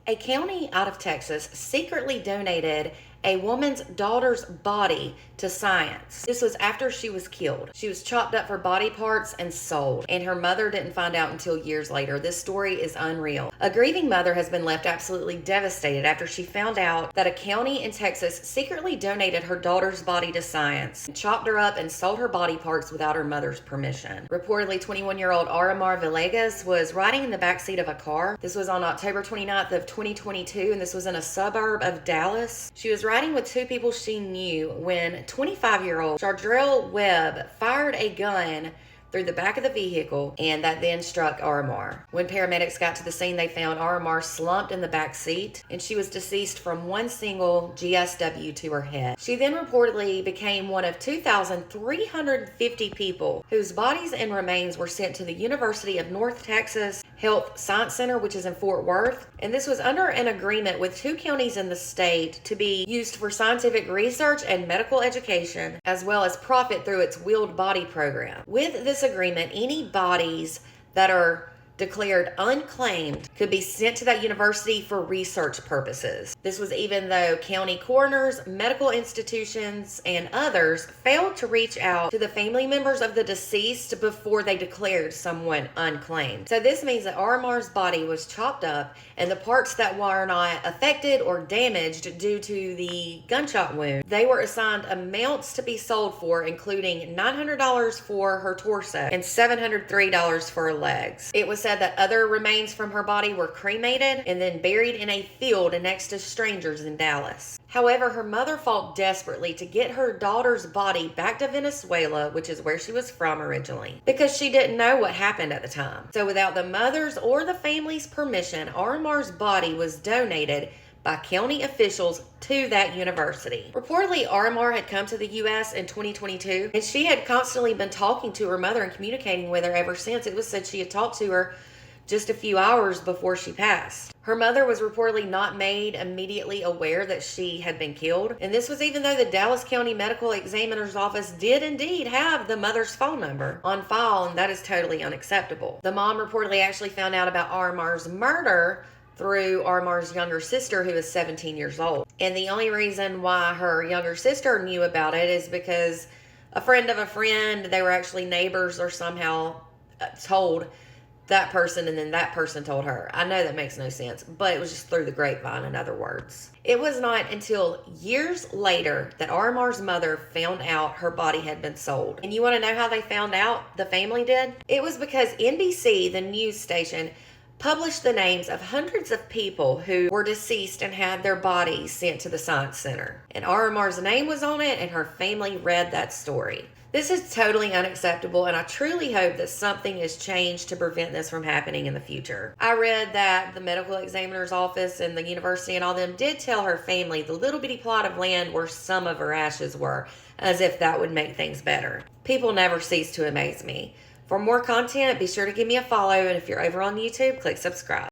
A county out of Texas secretly donated a woman's daughter's body to science. This was after she was killed. She was chopped up for body parts and sold, and her mother didn't find out until years later. This story is unreal. A grieving mother has been left absolutely devastated after she found out that a county in Texas secretly donated her daughter's body to science, chopped her up and sold her body parts without her mother's permission. Reportedly, 21-year-old Aramar Villegas was riding in the backseat of a car. This was on October 29th of 2022, and this was in a suburb of Dallas. She was riding with two people she knew when 25-year-old Chardrell Webb fired a gun through the back of the vehicle, and that then struck Aramar. When paramedics got to the scene, they found Aramar slumped in the back seat, and she was deceased from one single GSW to her head. She then reportedly became one of 2,350 people whose bodies and remains were sent to the University of North Texas Health Science Center, which is in Fort Worth, and this was under an agreement with two counties in the state to be used for scientific research and medical education, as well as profit through its Wheeled Body program. With this agreement, any bodies that are declared unclaimed could be sent to that university for research purposes. This was even though county coroners, medical institutions, and others failed to reach out to the family members of the deceased before they declared someone unclaimed. So this means that Aramar's body was chopped up, and the parts that were not affected or damaged due to the gunshot wound, they were assigned amounts to be sold for, including $900 for her torso and $703 for her legs. It was said that other remains from her body were cremated and then buried in a field next to strangers in Dallas. However, her mother fought desperately to get her daughter's body back to Venezuela, which is where she was from originally, because she didn't know what happened at the time. So without the mother's or the family's permission, Aramar's body was donated by county officials to that university. Reportedly, Aramar had come to the U.S. in 2022, and she had constantly been talking to her mother and communicating with her ever since. It was said she had talked to her just a few hours before she passed. Her mother was reportedly not made immediately aware that she had been killed, and this was even though the Dallas County Medical Examiner's Office did indeed have the mother's phone number on file, and that is totally unacceptable. The mom reportedly actually found out about Aramar's murder through Aramar's younger sister, who is 17 years old. And the only reason why her younger sister knew about it is because a friend of a friend, they were actually neighbors, or somehow told that person, and then that person told her. I know that makes no sense, but it was just through the grapevine, in other words. It was not until years later that Aramar's mother found out her body had been sold. And you want to know how they found out? The family did? It was because NBC, the news station, published the names of hundreds of people who were deceased and had their bodies sent to the Science Center. And Aramar's name was on it, and her family read that story. This is totally unacceptable, and I truly hope that something is changed to prevent this from happening in the future. I read that the medical examiner's office and the university and all them did tell her family the little bitty plot of land where some of her ashes were, as if that would make things better. People never cease to amaze me. For more content, be sure to give me a follow, and if you're over on YouTube, click subscribe.